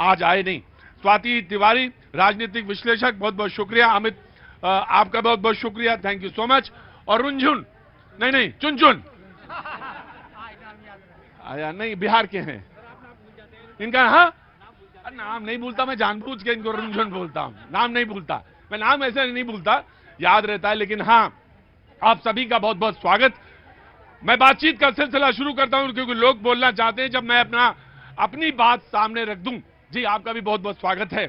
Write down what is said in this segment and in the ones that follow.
आज आए नहीं। स्वाति तिवारी, राजनीतिक विश्लेषक, बहुत बहुत शुक्रिया। अमित, आपका बहुत बहुत शुक्रिया, थैंक यू सो मच। और रुनझुन, नहीं चुनचुन, आया नहीं, बिहार के हैं इनका। हाँ, नाम नहीं भूलता मैं, जानबूझ के इनको रुनझुन बोलता हूं, नाम नहीं भूलता मैं, नाम ऐसे नहीं भूलता, याद रहता है। लेकिन हाँ, आप सभी का बहुत बहुत स्वागत। मैं बातचीत का सिलसिला शुरू करता हूं क्योंकि लोग बोलना चाहते हैं, जब मैं अपनी बात सामने रख दूं। जी, आपका भी बहुत बहुत स्वागत है।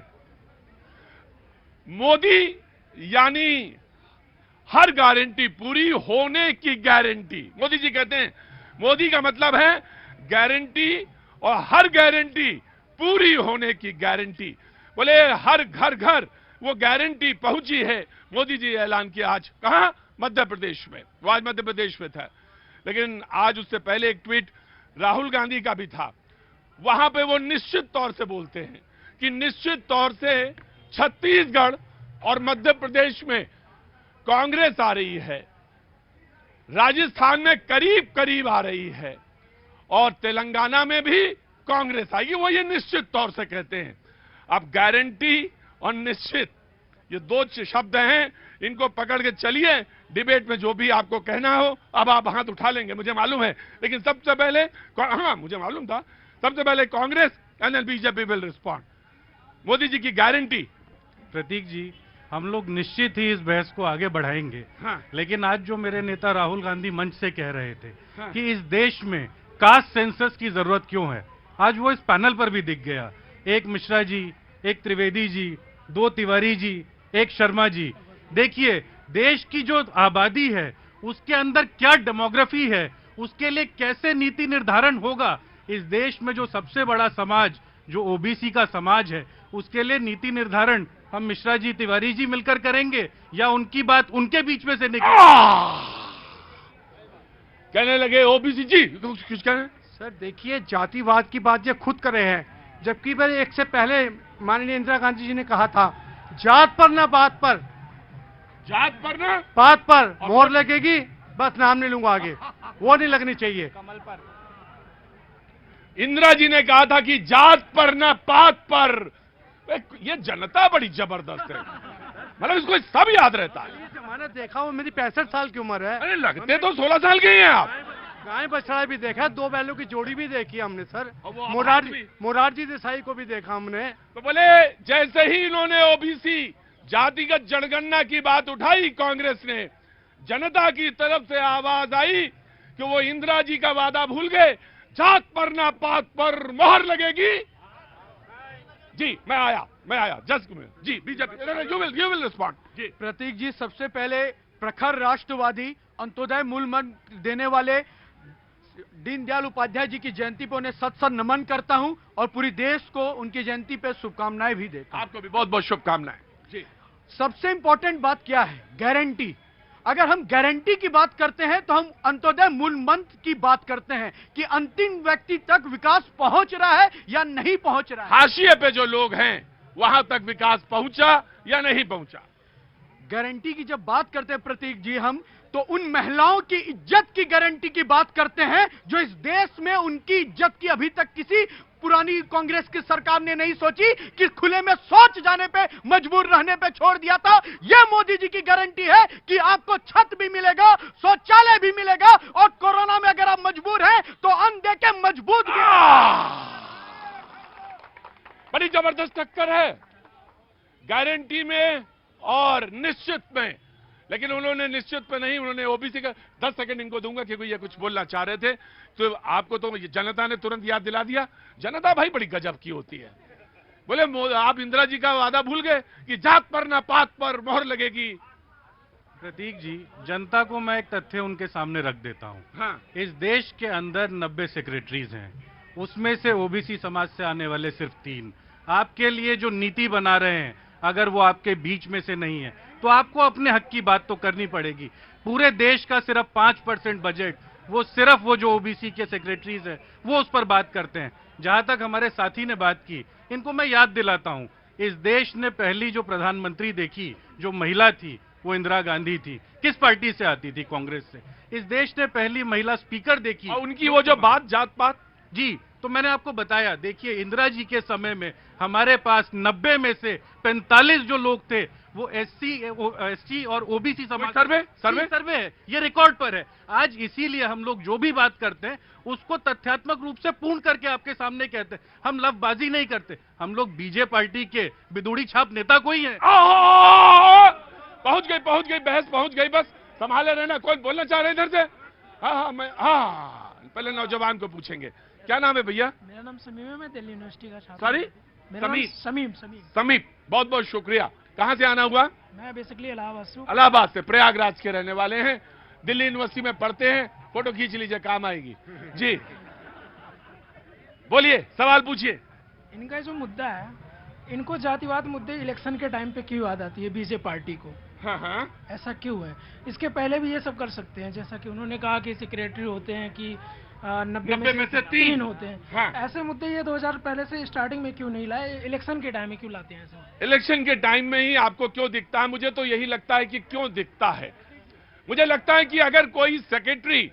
मोदी यानी हर गारंटी पूरी होने की गारंटी। मोदी जी कहते हैं, मोदी का मतलब है गारंटी, और हर गारंटी पूरी होने की गारंटी। बोले हर घर घर वो गारंटी पहुंची है। मोदी जी ऐलान किया आज, कहां? मध्य प्रदेश में। वो आज मध्य प्रदेश में था, लेकिन आज उससे पहले एक ट्वीट राहुल गांधी का भी था। वहां पे वो निश्चित तौर से बोलते हैं कि निश्चित तौर से छत्तीसगढ़ और मध्य प्रदेश में कांग्रेस आ रही है, राजस्थान में करीब करीब आ रही है, और तेलंगाना में भी कांग्रेस आएगी। वो ये निश्चित तौर से कहते हैं। अब गारंटी और निश्चित, ये दो शब्द हैं, इनको पकड़ के चलिए। डिबेट में जो भी आपको कहना हो, अब आप हाथ उठा लेंगे, मुझे मालूम है। लेकिन सबसे पहले, हाँ मुझे मालूम था, सबसे पहले Congress and then BJP will respond. Modi ji की गारंटी। प्रतीक जी, हम लोग निश्चित ही इस बहस को आगे बढ़ाएंगे। हाँ। लेकिन आज जो मेरे नेता राहुल गांधी मंच से कह रहे थे हाँ। कि इस देश में कास्ट सेंसस की जरूरत क्यों है, आज वो इस पैनल पर भी दिख गया। एक मिश्रा जी, एक त्रिवेदी जी, दो तिवारी जी, एक शर्मा जी। देखिए, देश की जो आबादी है उसके अंदर क्या डेमोग्राफी है, उसके लिए कैसे नीति निर्धारण होगा। इस देश में जो सबसे बड़ा समाज, जो ओबीसी का समाज है, उसके लिए नीति निर्धारण हम मिश्रा जी, तिवारी जी मिलकर करेंगे, या उनकी बात उनके बीच में से निकल? कहने लगे ओबीसी जी, कुछ कहना? सर देखिए, जातिवाद की बात ये खुद कर रहे हैं, जबकि भाई एक से पहले माननीय इंदिरा गांधी जी ने कहा था, जात पर ना बात पर, जात पर ना बात पर मोहर लगेगी, बस नाम नहीं लूंगा आगे, वो नहीं लगनी चाहिए। कमल पर इंदिरा जी ने कहा था कि जात पर ना पात पर। ये जनता बड़ी जबरदस्त है, मतलब इसको सब याद रहता है। ये जमाना देखा हूं, मेरी 65 साल की उम्र है। अरे लगते तो 16 साल के ही हैं आप। गाय बछड़ा भी देखा, दो बैलों की जोड़ी भी देखी हमने सर। और वो मोरारजी देसाई को भी देखा हमने। तो बोले जैसे ही इन्होंने ओबीसी जातिगत जनगणना की बात उठाई, कांग्रेस ने, जनता की तरफ से आवाज आई कि वो इंदिरा जी का वादा भूल गए, जात पर ना पात पर मोहर लगेगी। जी मैं आया जस्ट जी, बीजेपी यू विल रिस्पॉन्ड। जी प्रतीक जी, सबसे पहले प्रखर राष्ट्रवादी, अंत्योदय मूल मंत्र देने वाले दीनदयाल उपाध्याय जी की जयंती पर उन्हें सत सत नमन करता हूं, और पूरी देश को उनकी जयंती पे शुभकामनाएं भी देता हूं। आपको भी बहुत बहुत शुभकामनाएं। जी, सबसे इंपॉर्टेंट बात क्या है? गारंटी। अगर हम गारंटी की बात करते हैं तो हम अंत्योदय मूल मंत्र की बात करते हैं कि अंतिम व्यक्ति तक विकास पहुंच रहा है या नहीं पहुंच रहा है। हाशिए पे जो लोग हैं वहां तक विकास पहुंचा या नहीं पहुंचा। गारंटी की जब बात करते हैं प्रतीक जी, हम तो उन महिलाओं की इज्जत की गारंटी की बात करते हैं जो इस देश में उनकी इज्जत की अभी तक किसी पुरानी कांग्रेस की सरकार ने नहीं सोची, कि खुले में शौच जाने पे, मजबूर रहने पे छोड़ दिया था। यह मोदी जी की गारंटी है कि आपको छत भी मिलेगा, शौचालय भी मिलेगा, और कोरोना में अगर आप मजबूर हैं तो अन्न देके मजबूत भी। बड़ी जबरदस्त टक्कर है गारंटी में और निश्चित में। लेकिन उन्होंने निश्चित पे नहीं, उन्होंने ओबीसी का 10 सेकंड इनको दूंगा क्योंकि ये कुछ बोलना चाह रहे थे। तो आपको तो जनता ने तुरंत याद दिला दिया। जनता भाई बड़ी गजब की होती है। बोले आप इंदिरा जी का वादा भूल गए कि जात पर ना पात पर मोहर लगेगी। प्रतीक जी, जनता को मैं एक तथ्य उनके सामने रख देता हूं। हाँ। इस देश के अंदर 90 सेक्रेटरीज हैं, उसमें से ओबीसी समाज से आने वाले सिर्फ 3। आपके लिए जो नीति बना रहे हैं, अगर वो आपके बीच में से नहीं है तो आपको अपने हक की बात तो करनी पड़ेगी। पूरे देश का सिर्फ 5% बजट, वो सिर्फ वो जो ओबीसी के सेक्रेटरीज है वो उस पर बात करते हैं। जहां तक हमारे साथी ने बात की, इनको मैं याद दिलाता हूं, इस देश ने पहली जो प्रधानमंत्री देखी, जो महिला थी, वो इंदिरा गांधी थी। किस पार्टी से आती थी? कांग्रेस से। इस देश ने पहली महिला स्पीकर देखी, और उनकी वो जो बात जात पात, जी, तो मैंने आपको बताया, देखिए इंदिरा जी के समय में हमारे पास 90 में से 45 जो लोग थे वो एसटी और ओबीसी समाज। सर्वे है, ये रिकॉर्ड पर है। आज इसीलिए हम लोग जो भी बात करते हैं उसको तथ्यात्मक रूप से पूर्ण करके आपके सामने कहते हैं। हम लफबाजी नहीं करते, हम लोग बीजेपी पार्टी के बिदुड़ी छाप नेता कोई है। पहुंच गई बहस पहुंच गई, बस संभाले रहना। कौन बोलना चाह रहे इधर से? पहले नौजवान को पूछेंगे, क्या नाम है भैया? मेरा नाम समीम है, मैं दिल्ली यूनिवर्सिटी का छात्र। सॉरी, मेरा नाम समीम। बहुत बहुत शुक्रिया। कहां से आना हुआ? मैं बेसिकली इलाहाबाद से हूँ। इलाहाबाद से, प्रयागराज के रहने वाले हैं, दिल्ली यूनिवर्सिटी में पढ़ते हैं। फोटो खींच लीजिए, काम आएगी जी। बोलिए, सवाल पूछिए। इनका जो मुद्दा है, इनको जातिवाद मुद्दे इलेक्शन के टाइम पे क्यों याद आती है बीजेपी पार्टी को? हाँ, ऐसा क्यों है? इसके पहले भी ये सब कर सकते हैं, जैसा कि उन्होंने कहा कि सेक्रेटरी होते हैं कि 90 में से 3 होते हैं। हाँ। ऐसे मुद्दे ये 2000 पहले से स्टार्टिंग में क्यों नहीं लाए, इलेक्शन के टाइम में क्यों लाते हैं ऐसे? इलेक्शन के टाइम में ही आपको क्यों दिखता है? मुझे तो यही लगता है कि क्यों दिखता है। मुझे लगता है कि अगर कोई सेक्रेटरी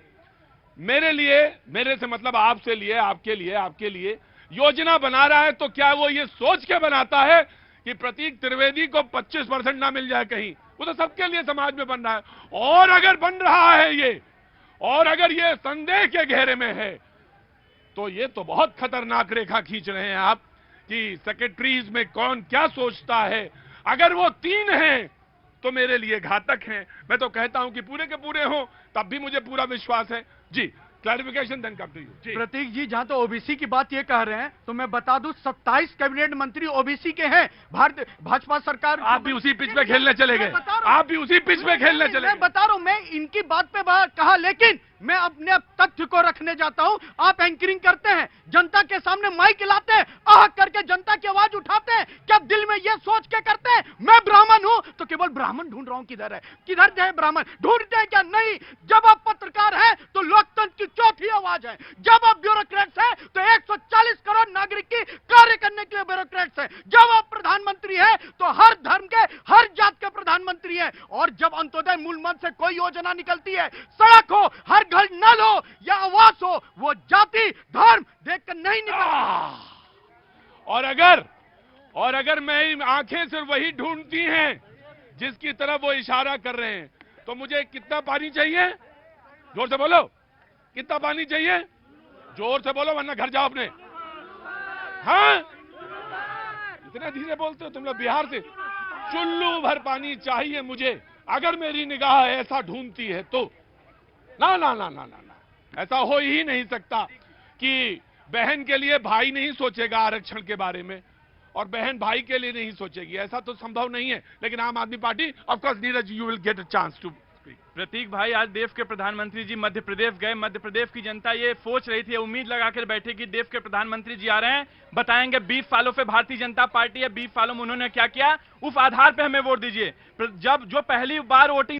मेरे से मतलब आपसे लिए, आपके लिए योजना बना रहा है, तो क्या वो ये सोच के बनाता है कि प्रतीक त्रिवेदी को 25% ना मिल जाए कहीं? वो तो सबके लिए समाज में बन रहा है। और अगर बन रहा है ये, और अगर ये संदेह के घेरे में है, तो ये तो बहुत खतरनाक रेखा खींच रहे हैं आप कि सेक्रेटरीज में कौन क्या सोचता है। अगर वो 3 हैं तो मेरे लिए घातक हैं। मैं तो कहता हूं कि पूरे के पूरे हों, तब भी मुझे पूरा विश्वास है जी। Clarification then come to you. Prateek ji, जहां तो ओबीसी की बात ये कह रहे हैं, तो मैं बता दूं 27 कैबिनेट मंत्री ओबीसी के हैं। भाजपा सरकार। आप भी उसी पिच पे खेलने चले गए। आप भी उसी पिच पे खेलने चले गए। मैं बता रहा हूं, मैं इनकी बात पे कहा, लेकिन मैं अपने तथ्य को रखने जाता हूं। आप एंकरिंग करते हैं, जनता के सामने माइक लाते हैं, आह करके जनता की आवाज उठाते हैं। क्या दिल में यह सोच के करते हैं मैं ब्राह्मण हूं तो केवल ब्राह्मण ढूंढ रहा हूं? किधर है, किधर है ब्राह्मण? ढूंढते हैं क्या? नहीं। जब आप पत्रकार हैं तो लोकतंत्र की चौथी आवाज है। जब आप ब्यूरोक्रेट्स हैं तो 140 करोड़ नागरिक की कार्य करने के लिए ब्यूरोक्रेट्स हैं। जब आप प्रधानमंत्री हैं तो हर धर्म के, हर जात के प्रधानमंत्री हैं। और जब अंत्योदय मूल मंच से कोई योजना निकलती है, सड़क हो, हर घर नल हो या आवास हो, वो जाति धर्म देखकर नहीं निकलता। और अगर मैं आंखें सिर्फ वही ढूंढती हैं जिसकी तरफ वो इशारा कर रहे हैं, तो मुझे कितना पानी चाहिए? जोर से बोलो, कितना पानी चाहिए? जोर से बोलो वरना घर जाओ अपने। हाँ, इतना धीरे बोलते हो तुम लोग बिहार से। चुल्लू भर पानी चाहिए मुझे, अगर मेरी निगाह ऐसा ढूंढती है तो। ना ना ना ना ना ना, ऐसा हो ही नहीं सकता कि बहन के लिए भाई नहीं सोचेगा आरक्षण के बारे में, और बहन भाई के लिए नहीं सोचेगी। ऐसा तो संभव नहीं है। लेकिन Aam Aadmi party, of course Neeraj, you will get a chance too. Prateek भाई, आज देश के प्रधानमंत्री जी मध्य प्रदेश गए। मध्य प्रदेश की जनता ये सोच रही थी, उम्मीद लगाकर बैठे कि देश के प्रधानमंत्री जी आ रहे हैं, बताएंगे 20 सालों से भारतीय जनता पार्टी है, 20 सालों में उन्होंने क्या किया, उस आधार पे हमें वोट दीजिए। जब जो पहली बार वोटिंग